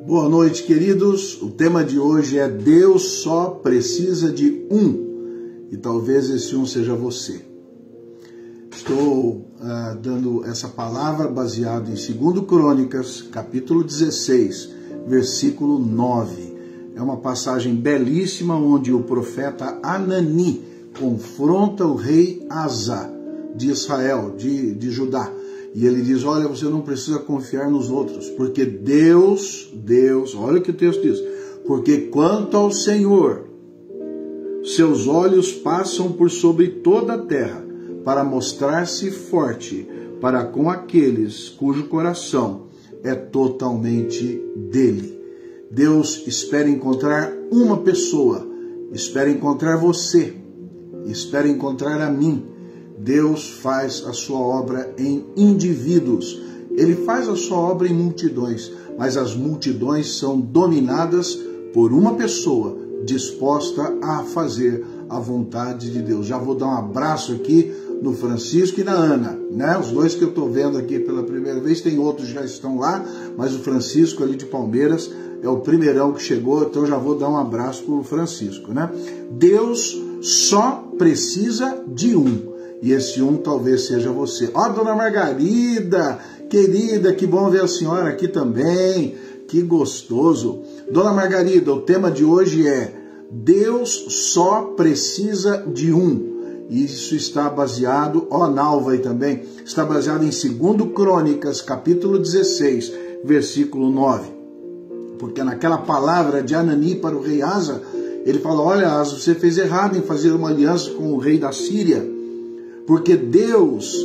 Boa noite, queridos. O tema de hoje é Deus só precisa de um. E talvez esse um seja você. Estou dando essa palavra baseada em 2 Crônicas, capítulo 16, versículo 9. É uma passagem belíssima onde o profeta Anani confronta o rei Asa de Israel, de Judá. E ele diz, olha, você não precisa confiar nos outros, porque Deus, olha o que o texto diz, porque quanto ao Senhor, seus olhos passam por sobre toda a terra, para mostrar-se forte para com aqueles cujo coração é totalmente dele. Deus espera encontrar uma pessoa, espera encontrar você, espera encontrar a mim. Deus faz a sua obra em indivíduos. Ele faz a sua obra em multidões, mas as multidões são dominadas por uma pessoa disposta a fazer a vontade de Deus. Já vou dar um abraço aqui no Francisco e na Ana, né? Os dois que eu estou vendo aqui pela primeira vez, tem outros que já estão lá, mas o Francisco ali de Palmeiras é o primeirão que chegou, então já vou dar um abraço para o Francisco, né? Deus só precisa de um. E esse um talvez seja você. Ó, dona Margarida, querida, que bom ver a senhora aqui também. Que gostoso. Dona Margarida, o tema de hoje é Deus só precisa de um. Isso está baseado, ó, Nalva aí também, está baseado em 2 Crônicas, capítulo 16, versículo 9. Porque naquela palavra de Anani para o rei Asa, ele fala, olha, Asa, você fez errado em fazer uma aliança com o rei da Síria. Porque Deus,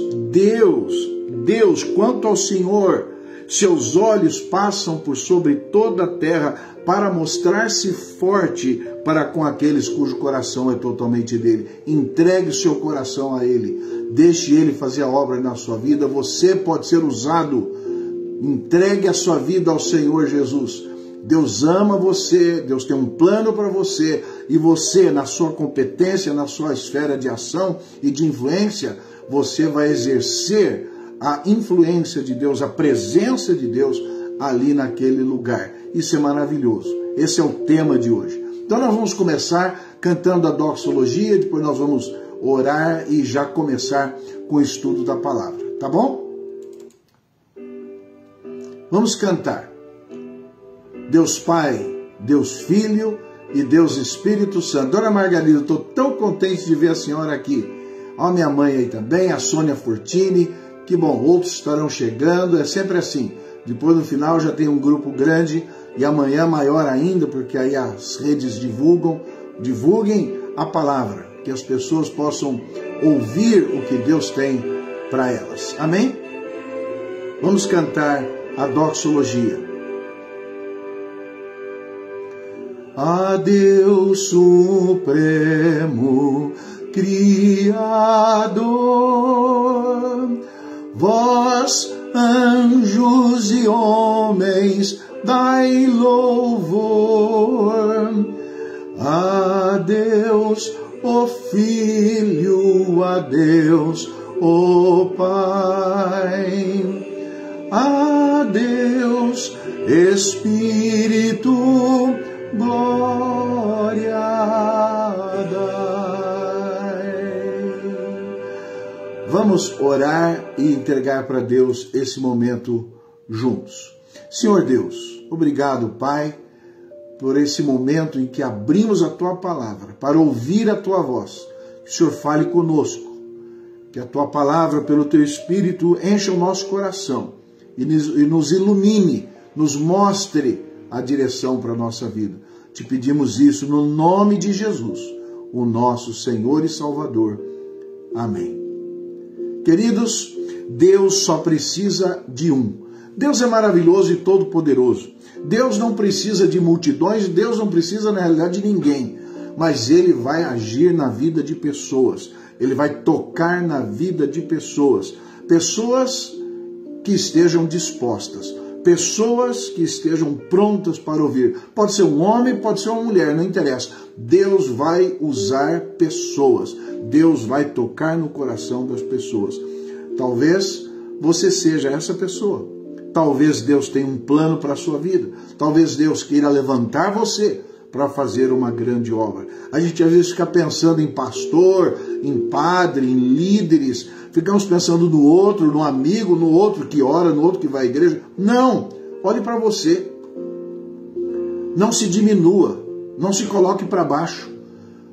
quanto ao Senhor, seus olhos passam por sobre toda a terra para mostrar-se forte para com aqueles cujo coração é totalmente dele. Entregue o seu coração a ele. Deixe ele fazer a obra na sua vida. Você pode ser usado. Entregue a sua vida ao Senhor Jesus. Deus ama você, Deus tem um plano para você, e você, na sua competência, na sua esfera de ação e de influência, você vai exercer a influência de Deus, a presença de Deus ali naquele lugar. Isso é maravilhoso. Esse é o tema de hoje. Então nós vamos começar cantando a doxologia, depois nós vamos orar e já começar com o estudo da palavra, tá bom? Vamos cantar. Deus Pai, Deus Filho e Deus Espírito Santo. Dona Margarida, estou tão contente de ver a senhora aqui. Ó, minha mãe aí também, a Sônia Fortini. Que bom, outros estarão chegando, é sempre assim. Depois no final já tem um grupo grande e amanhã maior ainda, porque aí as redes divulguem a palavra, que as pessoas possam ouvir o que Deus tem para elas. Amém? Vamos cantar a doxologia. A Deus Supremo, Criador, vós, anjos e homens, dai louvor. A Deus, o Filho, a Deus, o Pai, a Deus, Espírito, glória dai. Vamos orar e entregar para Deus esse momento juntos. Senhor Deus, obrigado, Pai, por esse momento em que abrimos a Tua palavra para ouvir a Tua voz. Que o Senhor fale conosco, que a Tua palavra, pelo Teu Espírito, encha o nosso coração e nos ilumine, nos mostre a direção para a nossa vida. Te pedimos isso no nome de Jesus, o nosso Senhor e Salvador. Amém. Queridos, Deus só precisa de um. Deus é maravilhoso e todo-poderoso. Deus não precisa de multidões, Deus não precisa, na realidade, de ninguém. Mas Ele vai agir na vida de pessoas. Ele vai tocar na vida de pessoas. Pessoas que estejam dispostas. Pessoas que estejam prontas para ouvir. Pode ser um homem, pode ser uma mulher, não interessa. Deus vai usar pessoas. Deus vai tocar no coração das pessoas. Talvez você seja essa pessoa. talvez Deus tenha um plano para a sua vida. Talvez Deus queira levantar você para fazer uma grande obra. A gente às vezes fica pensando em pastor, em padre, em líderes, ficamos pensando no outro, no amigo, no outro que ora, no outro que vai à igreja. Não! Olhe para você. Não se diminua, não se coloque para baixo.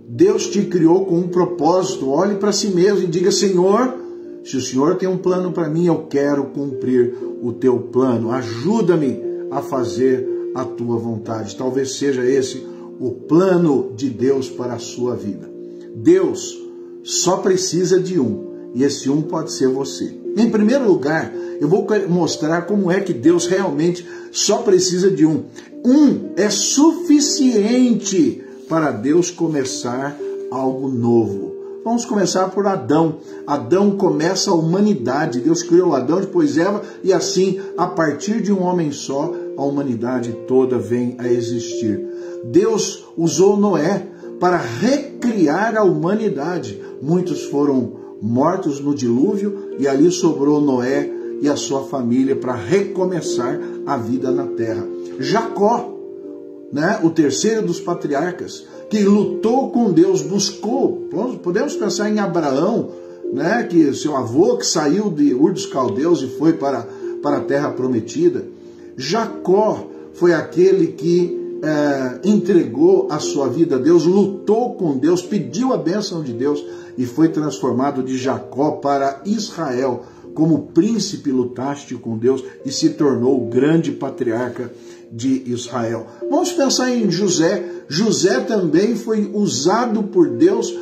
Deus te criou com um propósito. Olhe para si mesmo e diga: Senhor, se o Senhor tem um plano para mim, eu quero cumprir o teu plano. Ajuda-me a fazer a tua vontade. Talvez seja esse o plano de Deus para a sua vida. Deus só precisa de um, e esse um pode ser você. Em primeiro lugar, eu vou mostrar como é que Deus realmente só precisa de um. Um é suficiente para Deus começar algo novo. Vamos começar por Adão. Adão começa a humanidade. Deus criou Adão, depois Eva, e assim, a partir de um homem só, a humanidade toda vem a existir. Deus usou Noé para recriar a humanidade. Muitos foram mortos no dilúvio e ali sobrou Noé e a sua família para recomeçar a vida na terra. Jacó, né, o terceiro dos patriarcas, que lutou com Deus, buscou. Podemos pensar em Abraão, né, que seu avô que saiu de Ur dos Caldeus e foi para a terra prometida. Jacó foi aquele que entregou a sua vida a Deus, lutou com Deus, pediu a bênção de Deus e foi transformado de Jacó para Israel. Como príncipe lutaste com Deus e se tornou o grande patriarca de Israel. Vamos pensar em José. José também foi usado por Deus,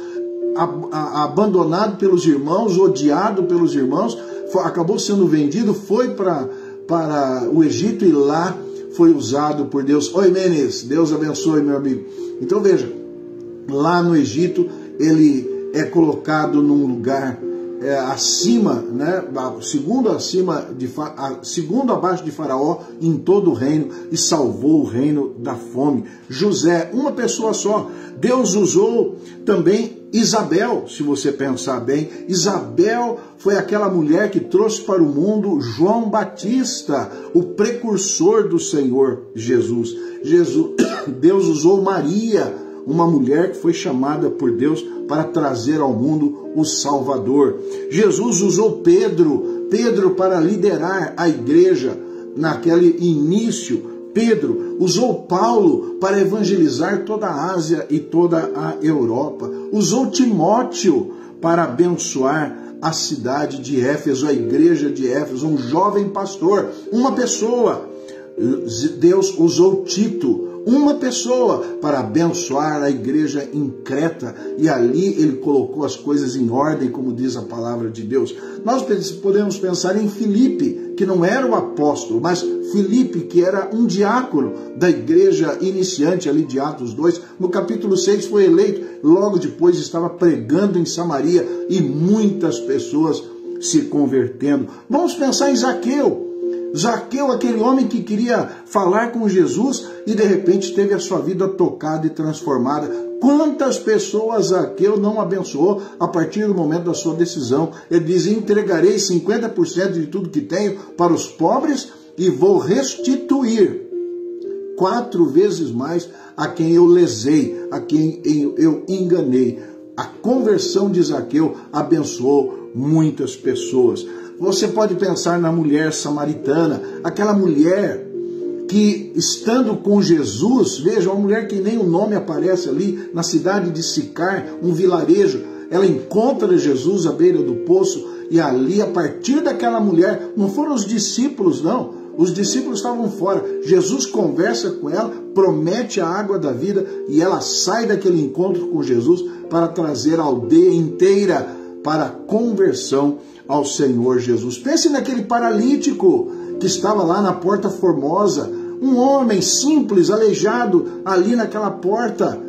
abandonado pelos irmãos, odiado pelos irmãos, acabou sendo vendido, foi para o Egito e lá foi usado por Deus. Oi, Menes, Deus abençoe, meu amigo. Então veja, lá no Egito ele é colocado num lugar acima, né, segundo abaixo de Faraó em todo o reino, e salvou o reino da fome. José, uma pessoa só. Deus usou também Isabel, se você pensar bem. Isabel foi aquela mulher que trouxe para o mundo João Batista, o precursor do Senhor Jesus. Deus usou Maria, uma mulher que foi chamada por Deus para trazer ao mundo o Salvador. Jesus usou Pedro para liderar a igreja naquele início. Pedro usou Paulo para evangelizar toda a Ásia e toda a Europa. Usou Timóteo para abençoar a cidade de Éfeso, a igreja de Éfeso, um jovem pastor, uma pessoa. Deus usou Tito, uma pessoa, para abençoar a igreja em Creta, e ali ele colocou as coisas em ordem, como diz a palavra de Deus. Nós podemos pensar em Filipe, que não era o apóstolo, mas Filipe, que era um diácono da igreja iniciante ali de Atos 2, no capítulo 6 foi eleito, logo depois estava pregando em Samaria e muitas pessoas se convertendo. Vamos pensar em Zaqueu. Zaqueu, aquele homem que queria falar com Jesus e de repente teve a sua vida tocada e transformada. Quantas pessoas Zaqueu não abençoou a partir do momento da sua decisão? Ele diz: entregarei 50% de tudo que tenho para os pobres e vou restituir 4 vezes mais a quem eu lesei, a quem eu enganei. A conversão de Zaqueu abençoou muitas pessoas. Você pode pensar na mulher samaritana, aquela mulher que, estando com Jesus, veja, uma mulher que nem o nome aparece ali, na cidade de Sicar, um vilarejo, ela encontra Jesus à beira do poço, e ali, a partir daquela mulher, não foram os discípulos, não, os discípulos estavam fora, Jesus conversa com ela, promete a água da vida, e ela sai daquele encontro com Jesus para trazer a aldeia inteira para a conversão ao Senhor Jesus. Pense naquele paralítico que estava lá na Porta Formosa, um homem simples, aleijado, ali naquela porta,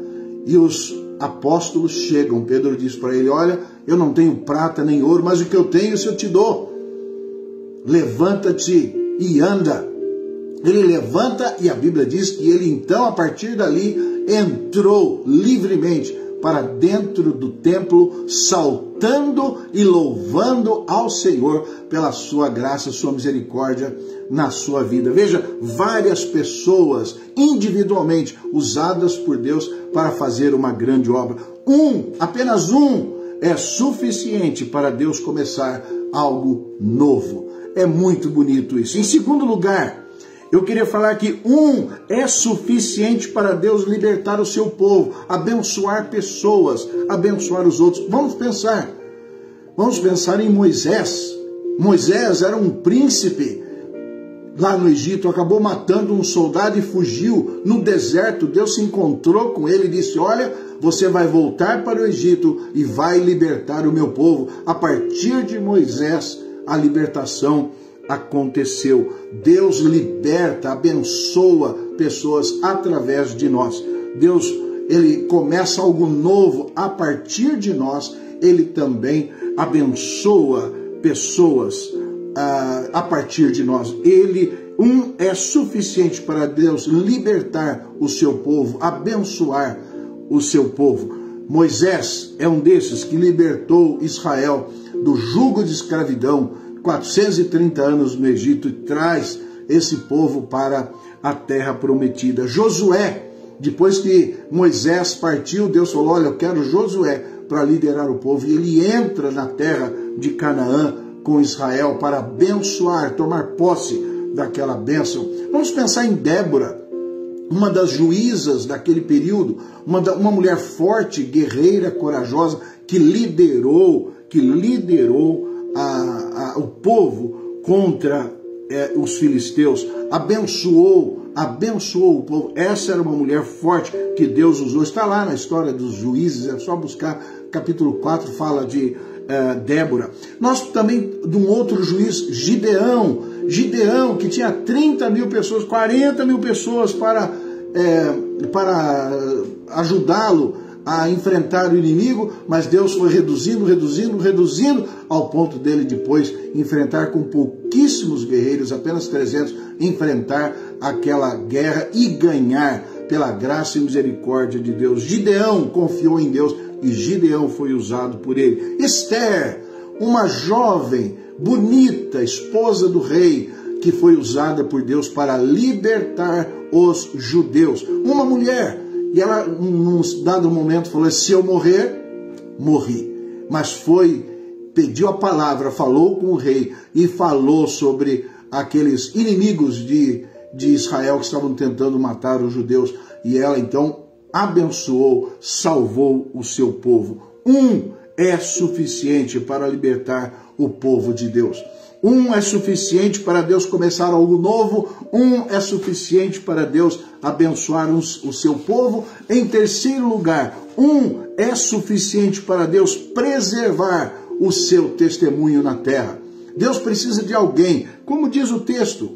e os apóstolos chegam. Pedro diz para ele: olha, eu não tenho prata nem ouro, mas o que eu tenho, isso eu te dou. Levanta-te e anda. Ele levanta, e a Bíblia diz que ele então, a partir dali, entrou livremente para dentro do templo, saltando e louvando ao Senhor pela sua graça, sua misericórdia, na sua vida. Veja, várias pessoas individualmente usadas por Deus para fazer uma grande obra. Apenas um é suficiente para Deus começar algo novo. É muito bonito isso. Em segundo lugar, eu queria falar que é suficiente para Deus libertar o seu povo, abençoar pessoas, abençoar os outros. Vamos pensar em Moisés. Moisés era um príncipe lá no Egito, acabou matando um soldado e fugiu no deserto. Deus se encontrou com ele e disse: olha, você vai voltar para o Egito e vai libertar o meu povo. A partir de Moisés, a libertação aconteceu. Deus liberta, abençoa pessoas através de nós. Deus, ele começa algo novo a partir de nós. Ele também abençoa pessoas a partir de nós. É suficiente para Deus libertar o seu povo, abençoar o seu povo. Moisés é um desses que libertou Israel do jugo de escravidão, 430 anos no Egito, e traz esse povo para a terra prometida. Josué, depois que Moisés partiu, Deus falou: olha, eu quero Josué para liderar o povo, e ele entra na terra de Canaã com Israel para abençoar, tomar posse daquela bênção. Vamos pensar em Débora, uma das juízas daquele período, uma mulher forte, guerreira, corajosa, que liderou o povo contra os filisteus, abençoou o povo. Essa era uma mulher forte que Deus usou. Está lá na história dos juízes, é só buscar, capítulo 4 fala de Débora. Nós também, de um outro juiz, Gideão, que tinha 30 mil pessoas, 40 mil pessoas para ajudá-lo a enfrentar o inimigo, mas Deus foi reduzindo, ao ponto dele depois enfrentar com pouquíssimos guerreiros, apenas 300, enfrentar aquela guerra e ganhar pela graça e misericórdia de Deus. Gideão confiou em Deus e Gideão foi usado por ele. Esther, uma jovem, bonita, esposa do rei, que foi usada por Deus para libertar os judeus. Uma mulher, e ela, num dado momento, falou: se eu morrer, morri. Mas pediu a palavra, falou com o rei e falou sobre aqueles inimigos de Israel que estavam tentando matar os judeus. E ela então abençoou, salvou o seu povo. É suficiente para libertar o povo de Deus. É suficiente para Deus começar algo novo. É suficiente para Deus abençoar o seu povo. Em terceiro lugar, é suficiente para Deus preservar o seu testemunho na terra. Deus precisa de alguém, como diz o texto: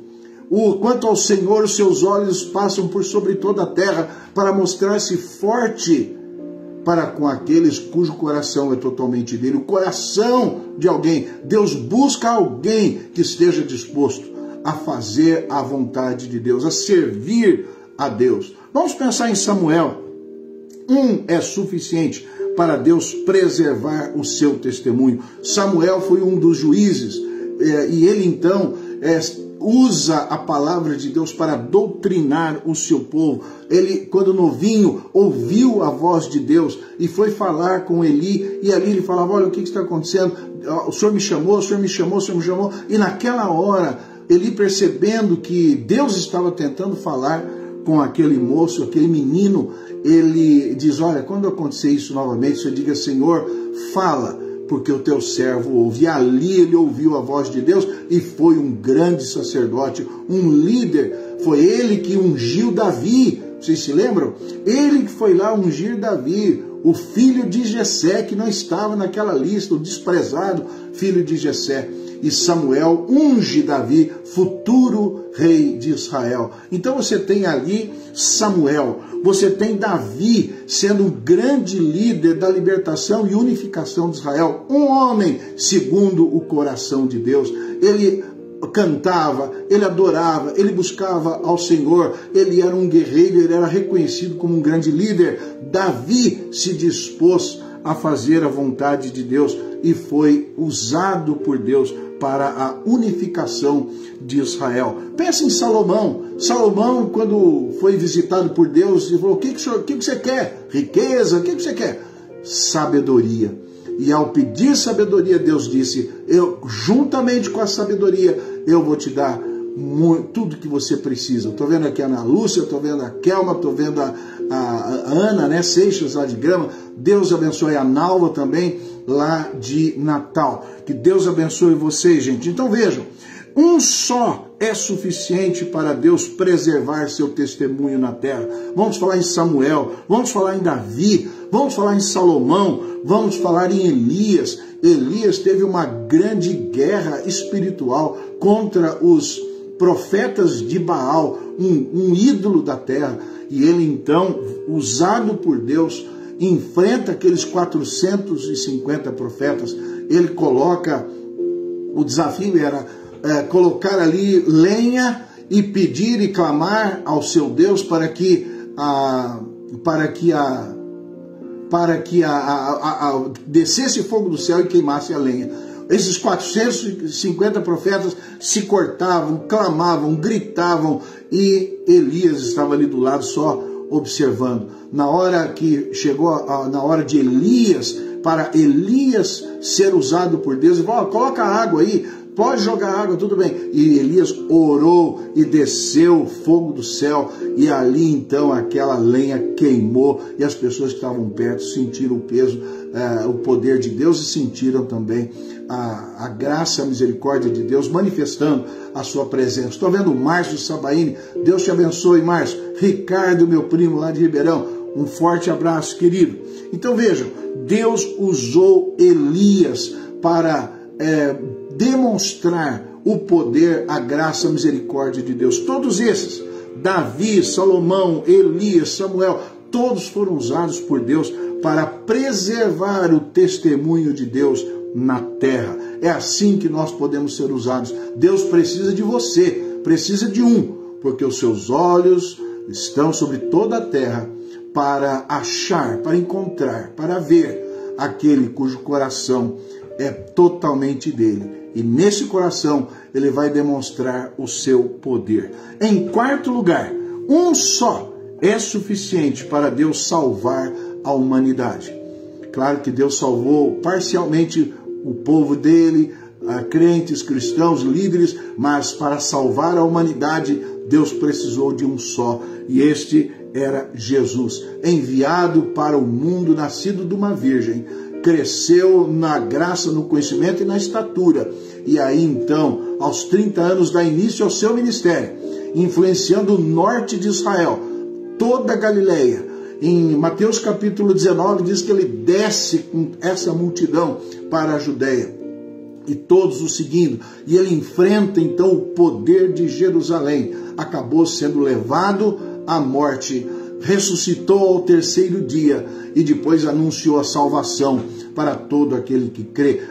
quanto ao Senhor, os seus olhos passam por sobre toda a terra para mostrar-se forte para com aqueles cujo coração é totalmente dele. O coração de alguém. Deus busca alguém que esteja disposto a fazer a vontade de Deus, a servir a Deus. Vamos pensar em Samuel. É suficiente para Deus preservar o seu testemunho. Samuel foi um dos juízes, e ele então usa a palavra de Deus para doutrinar o seu povo. Ele, quando novinho, ouviu a voz de Deus e foi falar com Eli, e ali ele falava: olha, o que está acontecendo? O Senhor me chamou, o Senhor me chamou, o Senhor me chamou. E naquela hora, Eli, percebendo que Deus estava tentando falar com aquele moço, aquele menino, ele diz: olha, quando acontecer isso novamente, você diga: Senhor, fala, porque o teu servo ouve. E ali ele ouviu a voz de Deus e foi um grande sacerdote, um líder. Foi ele que ungiu Davi. Vocês se lembram? Ele que foi lá ungir Davi, o filho de Jessé, que não estava naquela lista, o desprezado filho de Jessé. E Samuel unge Davi, futuro rei de Israel. Então você tem ali Samuel, você tem Davi sendo um grande líder da libertação e unificação de Israel. Um homem segundo o coração de Deus. Ele cantava, ele adorava, ele buscava ao Senhor, ele era um guerreiro, ele era reconhecido como um grande líder. Davi se dispôs a fazer a vontade de Deus e foi usado por Deus para a unificação de Israel. Pensa em Salomão. Salomão, quando foi visitado por Deus, ele falou: o que você quer? Riqueza? O que você quer? Sabedoria. E ao pedir sabedoria, Deus disse: juntamente com a sabedoria, eu vou te dar tudo que você precisa. Estou vendo aqui a Ana Lúcia, estou vendo a Kelma, estou vendo a Ana, né, Seixas, lá de Grama. Deus abençoe a Nalva também, lá de Natal. Que Deus abençoe vocês, gente. Então vejam, um só é suficiente para Deus preservar seu testemunho na terra. Vamos falar em Samuel, vamos falar em Davi, vamos falar em Salomão, vamos falar em Elias. Elias teve uma grande guerra espiritual contra os profetas de Baal, um ídolo da terra. E ele então, usado por Deus, enfrenta aqueles 450 profetas. Ele coloca, o desafio era colocar ali lenha e pedir e clamar ao seu Deus para que descesse fogo do céu e queimasse a lenha. Esses 450 profetas se cortavam, clamavam, gritavam, e Elias estava ali do lado só observando. Na hora que chegou na hora de Elias, para Elias ser usado por Deus, ele falou: coloca água aí, pode jogar água, tudo bem. E Elias orou e desceu fogo do céu, e ali então aquela lenha queimou, e as pessoas que estavam perto sentiram o peso, o poder de Deus, e sentiram também a graça, a misericórdia de Deus manifestando a sua presença. Estou vendo o Márcio Sabaini, Deus te abençoe, Márcio. Ricardo, meu primo lá de Ribeirão, um forte abraço, querido. Então vejam, Deus usou Elias para demonstrar o poder, a graça, a misericórdia de Deus. Todos esses, Davi, Salomão, Elias, Samuel, todos foram usados por Deus para preservar o testemunho de Deus na terra. É assim que nós podemos ser usados. Deus precisa de você, precisa de porque os seus olhos estão sobre toda a terra para achar, para encontrar, para ver aquele cujo coração é totalmente dele. E nesse coração ele vai demonstrar o seu poder. Em quarto lugar, um só é suficiente para Deus salvar a humanidade. Claro que Deus salvou parcialmente o povo dele, crentes, cristãos, líderes, mas para salvar a humanidade, Deus precisou de um só. E este era Jesus, enviado para o mundo, nascido de uma virgem, cresceu na graça, no conhecimento e na estatura. E aí então, aos 30 anos, dá início ao seu ministério, influenciando o norte de Israel, toda a Galileia. Em Mateus capítulo 19 diz que ele desce com essa multidão para a Judéia, e todos o seguindo, e ele enfrenta então o poder de Jerusalém, acabou sendo levado à morte, ressuscitou ao terceiro dia, e depois anunciou a salvação para todo aquele que crê.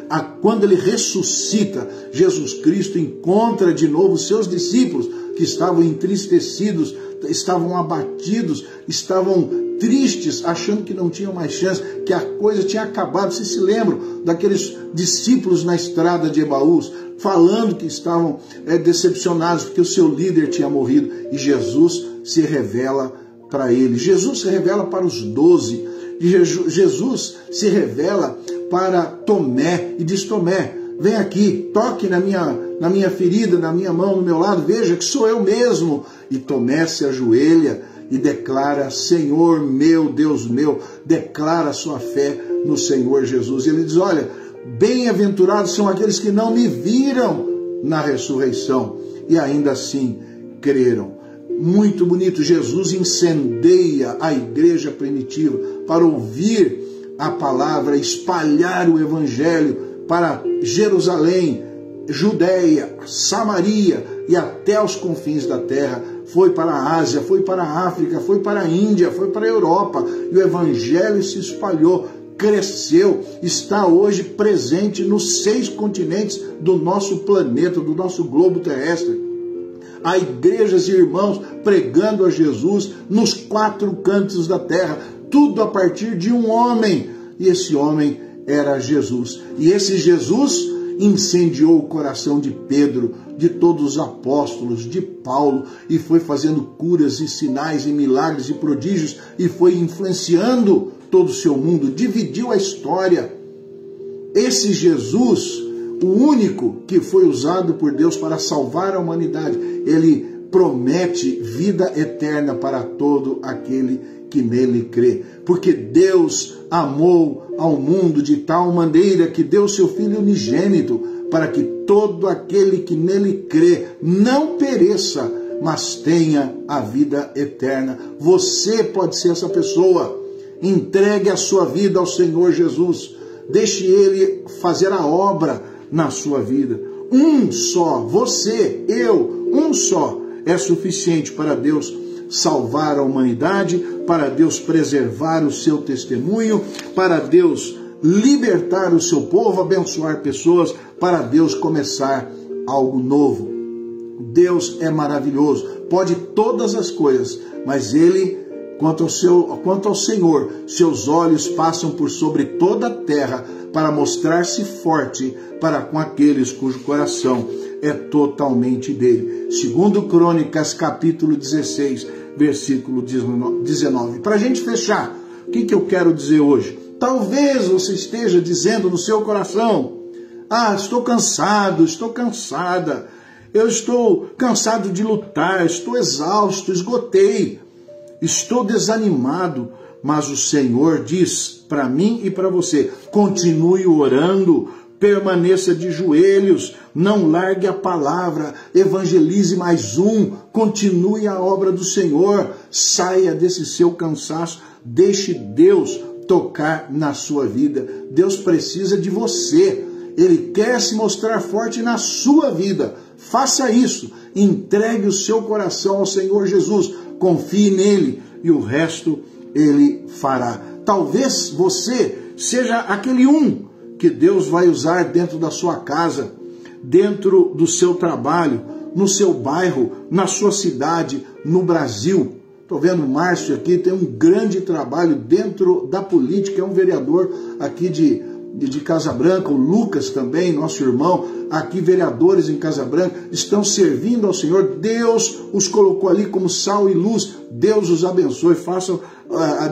Quando ele ressuscita, Jesus Cristo encontra de novo seus discípulos, que estavam entristecidos, estavam abatidos, estavam tristes, achando que não tinham mais chance, que a coisa tinha acabado. Vocês se lembram daqueles discípulos na estrada de Emaús, falando que estavam decepcionados porque o seu líder tinha morrido, e Jesus se revela para eles. Jesus se revela para os 12, Jesus se revela para Tomé e diz: Tomé, vem aqui, toque na minha ferida, na minha mão, no meu lado, veja que sou eu mesmo. E Tomé se ajoelha e declara: Senhor meu, Deus meu, declara a sua fé no Senhor Jesus. E ele diz: olha, bem-aventurados são aqueles que não me viram na ressurreição e ainda assim creram. Muito bonito. Jesus incendeia a igreja primitiva para ouvir a palavra, espalhar o evangelho para Jerusalém, Judéia, Samaria e até os confins da terra. Foi para a Ásia, foi para a África, foi para a Índia, foi para a Europa, e o evangelho se espalhou, cresceu, está hoje presente nos 6 continentes do nosso planeta, do nosso globo terrestre. Há igrejas e irmãos pregando a Jesus nos 4 cantos da terra, tudo a partir de um homem, e esse homem era Jesus. E esse Jesus incendiou o coração de Pedro, de todos os apóstolos, de Paulo, e foi fazendo curas e sinais e milagres e prodígios, e foi influenciando todo o seu mundo, dividiu a história. Esse Jesus, o único que foi usado por Deus para salvar a humanidade, ele promete vida eterna para todo aquele que nele crê. Porque Deus amou ao mundo de tal maneira que deu seu Filho unigênito, para que todo aquele que nele crê não pereça, mas tenha a vida eterna. Você pode ser essa pessoa. Entregue a sua vida ao Senhor Jesus. Deixe Ele fazer a obra na sua vida. Um só, você, eu, um só, é suficiente para Deus salvar a humanidade, para Deus preservar o seu testemunho, para Deus libertar o seu povo, abençoar pessoas, para Deus começar algo novo. Deus é maravilhoso, pode todas as coisas, mas Ele, quanto ao Senhor, seus olhos passam por sobre toda a terra para mostrar-se forte para com aqueles cujo coração é totalmente dele. Segundo Crônicas, capítulo 16, versículo 19. Para a gente fechar, o que eu quero dizer hoje? Talvez você esteja dizendo no seu coração: estou cansado, estou cansada, eu estou cansado de lutar, estou exausto, esgotei, estou desanimado. Mas o Senhor diz para mim e para você: continue orando, permaneça de joelhos, não largue a palavra, evangelize mais um, continue a obra do Senhor, saia desse seu cansaço, deixe Deus tocar na sua vida. Deus precisa de você, Ele quer se mostrar forte na sua vida. Faça isso, entregue o seu coração ao Senhor Jesus, confie nele e o resto Ele fará. Talvez você seja aquele que Deus vai usar dentro da sua casa, dentro do seu trabalho, no seu bairro, na sua cidade, no Brasil. Estou vendo o Márcio aqui, tem um grande trabalho dentro da política, é um vereador aqui de Casa Branca, o Lucas também, nosso irmão, aqui vereadores em Casa Branca, estão servindo ao Senhor. Deus os colocou ali como sal e luz. Deus os abençoe, façam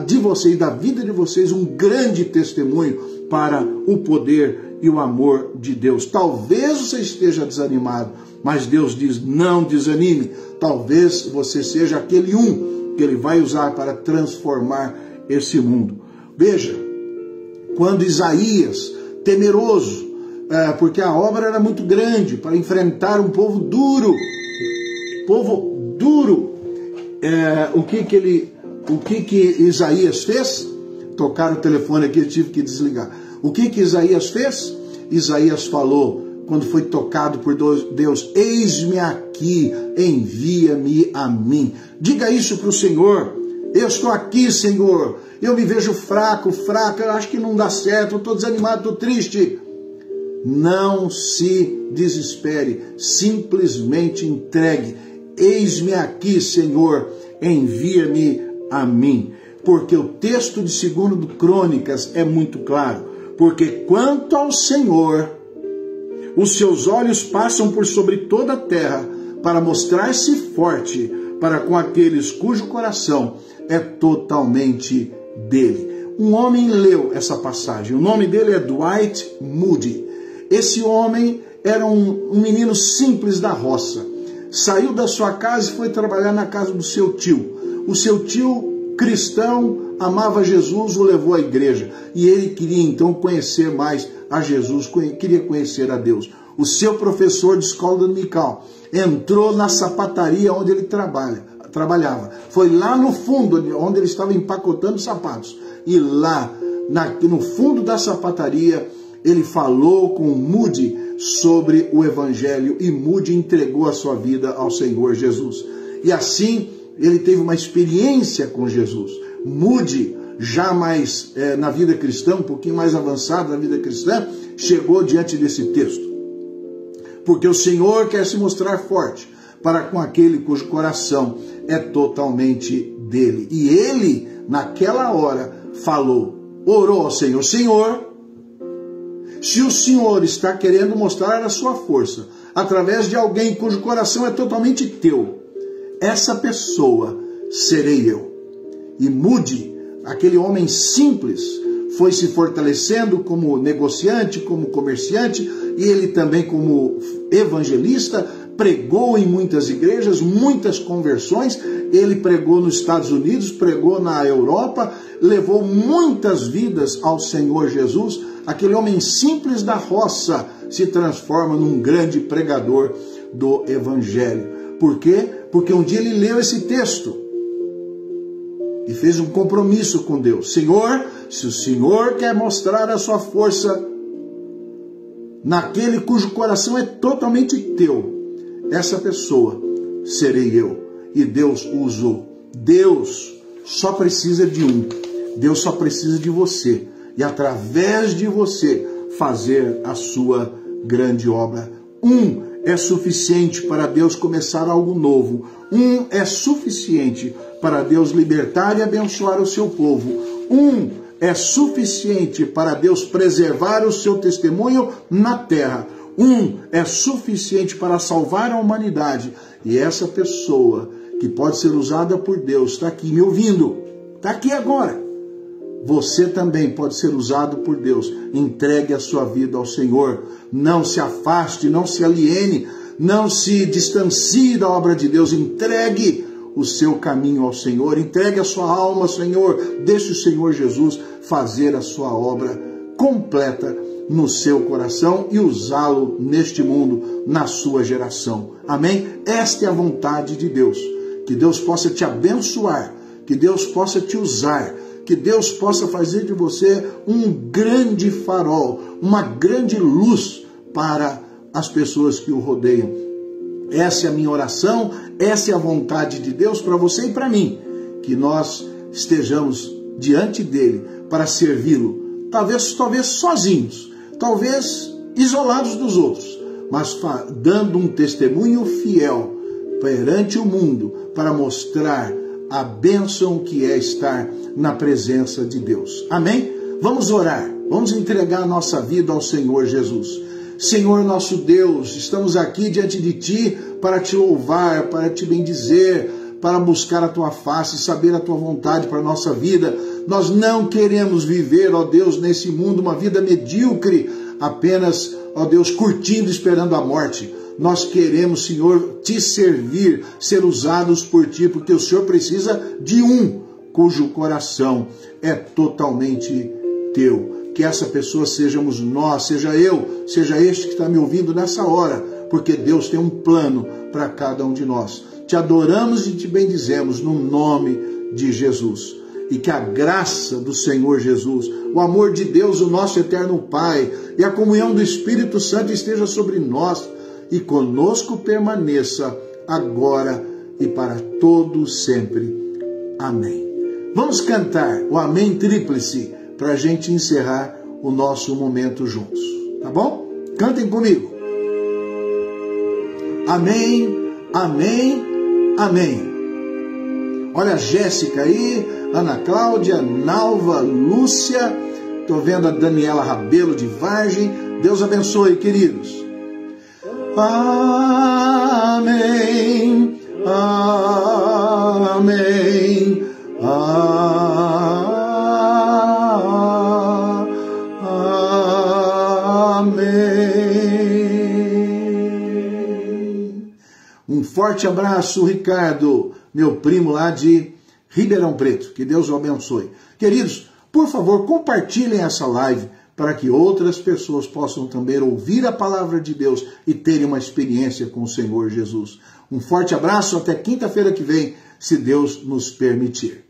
de vocês, da vida de vocês, um grande testemunho para o poder e o amor de Deus. Talvez você esteja desanimado, mas Deus diz: não desanime. Talvez você seja aquele que Ele vai usar para transformar esse mundo. Veja, quando Isaías, temeroso, porque a obra era muito grande para enfrentar um povo duro, o que Isaías fez? Tocaram o telefone aqui, eu tive que desligar. O que Isaías fez? Isaías falou, quando foi tocado por Deus: eis-me aqui, envia-me a mim. Diga isso para o Senhor: eu estou aqui, Senhor, eu me vejo fraco, eu acho que não dá certo, eu estou desanimado, estou triste. Não se desespere, simplesmente entregue. Eis-me aqui, Senhor, envia-me a mim. Porque o texto de 2 Crônicas é muito claro. Porque quanto ao Senhor, os seus olhos passam por sobre toda a terra para mostrar-se forte para com aqueles cujo coração é totalmente dele. Um homem leu essa passagem, o nome dele é Dwight Moody. Esse homem era um menino simples da roça. Saiu da sua casa e foi trabalhar na casa do seu tio. O seu tio, cristão, amava Jesus, o levou à igreja. E ele queria então conhecer mais a Jesus, queria conhecer a Deus. O seu professor de escola dominical entrou na sapataria onde ele trabalhava. Foi lá no fundo, onde ele estava empacotando sapatos. E lá, no fundo da sapataria, ele falou com Moody sobre o Evangelho, e Moody entregou a sua vida ao Senhor Jesus. E assim, ele teve uma experiência com Jesus. Moody, já mais na vida cristã, um pouquinho mais avançado na vida cristã, chegou diante desse texto. Porque o Senhor quer se mostrar forte para com aquele cujo coração é totalmente dele. E ele, naquela hora, orou ao Senhor: Senhor, Se o Senhor está querendo mostrar a sua força através de alguém cujo coração é totalmente teu, essa pessoa serei eu. E mude, aquele homem simples foi se fortalecendo como negociante, como comerciante, e ele também como evangelista, pregou em muitas igrejas, muitas conversões. Ele pregou nos Estados Unidos, pregou na Europa, levou muitas vidas ao Senhor Jesus. Aquele homem simples da roça se transforma num grande pregador do Evangelho. Por quê? Porque um dia ele leu esse texto e fez um compromisso com Deus. Senhor, se o Senhor quer mostrar a sua força naquele cujo coração é totalmente teu, essa pessoa serei eu. E Deus o usou. Deus só precisa de um. Deus só precisa de você. E através de você fazer a sua grande obra. Um é suficiente para Deus começar algo novo. Um é suficiente para Deus libertar e abençoar o seu povo. Um é suficiente para Deus preservar o seu testemunho na terra. Um é suficiente para salvar a humanidade. E essa pessoa que pode ser usada por Deus está aqui me ouvindo. Está aqui agora. Você também pode ser usado por Deus. Entregue a sua vida ao Senhor. Não se afaste, não se aliene, não se distancie da obra de Deus. Entregue o seu caminho ao Senhor. Entregue a sua alma ao Senhor. Deixe o Senhor Jesus fazer a sua obra completa no seu coração e usá-lo neste mundo, na sua geração. Amém? Esta é a vontade de Deus. Que Deus possa te abençoar, que Deus possa te usar, que Deus possa fazer de você um grande farol, uma grande luz para as pessoas que o rodeiam. Essa é a minha oração, essa é a vontade de Deus para você e para mim, que nós estejamos diante dele para servi-lo, talvez sozinhos, talvez isolados dos outros, mas dando um testemunho fiel perante o mundo para mostrar a bênção que é estar na presença de Deus. Amém? Vamos orar, vamos entregar a nossa vida ao Senhor Jesus. Senhor nosso Deus, estamos aqui diante de Ti para Te louvar, para Te bendizer, para buscar a Tua face, saber a Tua vontade para a nossa vida. Nós não queremos viver, ó Deus, nesse mundo uma vida medíocre, apenas, ó Deus, curtindo, esperando a morte. Nós queremos, Senhor, Te servir, ser usados por Ti, porque o Senhor precisa de um cujo coração é totalmente Teu. Que essa pessoa sejamos nós, seja eu, seja este que está me ouvindo nessa hora, porque Deus tem um plano para cada um de nós. Te adoramos e Te bendizemos no nome de Jesus. E que a graça do Senhor Jesus, o amor de Deus, o nosso eterno Pai, e a comunhão do Espírito Santo esteja sobre nós e conosco permaneça agora e para todo sempre. Amém. Vamos cantar o Amém Tríplice para a gente encerrar o nosso momento juntos. Tá bom? Cantem comigo. Amém, amém, amém. Olha a Jéssica aí, Ana Cláudia, Nalva, Lúcia. Estou vendo a Daniela Rabelo de Vargem. Deus abençoe, queridos. Amém, amém, amém. Um forte abraço, Ricardo, meu primo lá de Ribeirão Preto. Que Deus o abençoe. Queridos, por favor, compartilhem essa live para que outras pessoas possam também ouvir a palavra de Deus e terem uma experiência com o Senhor Jesus. Um forte abraço, até quinta-feira que vem, se Deus nos permitir.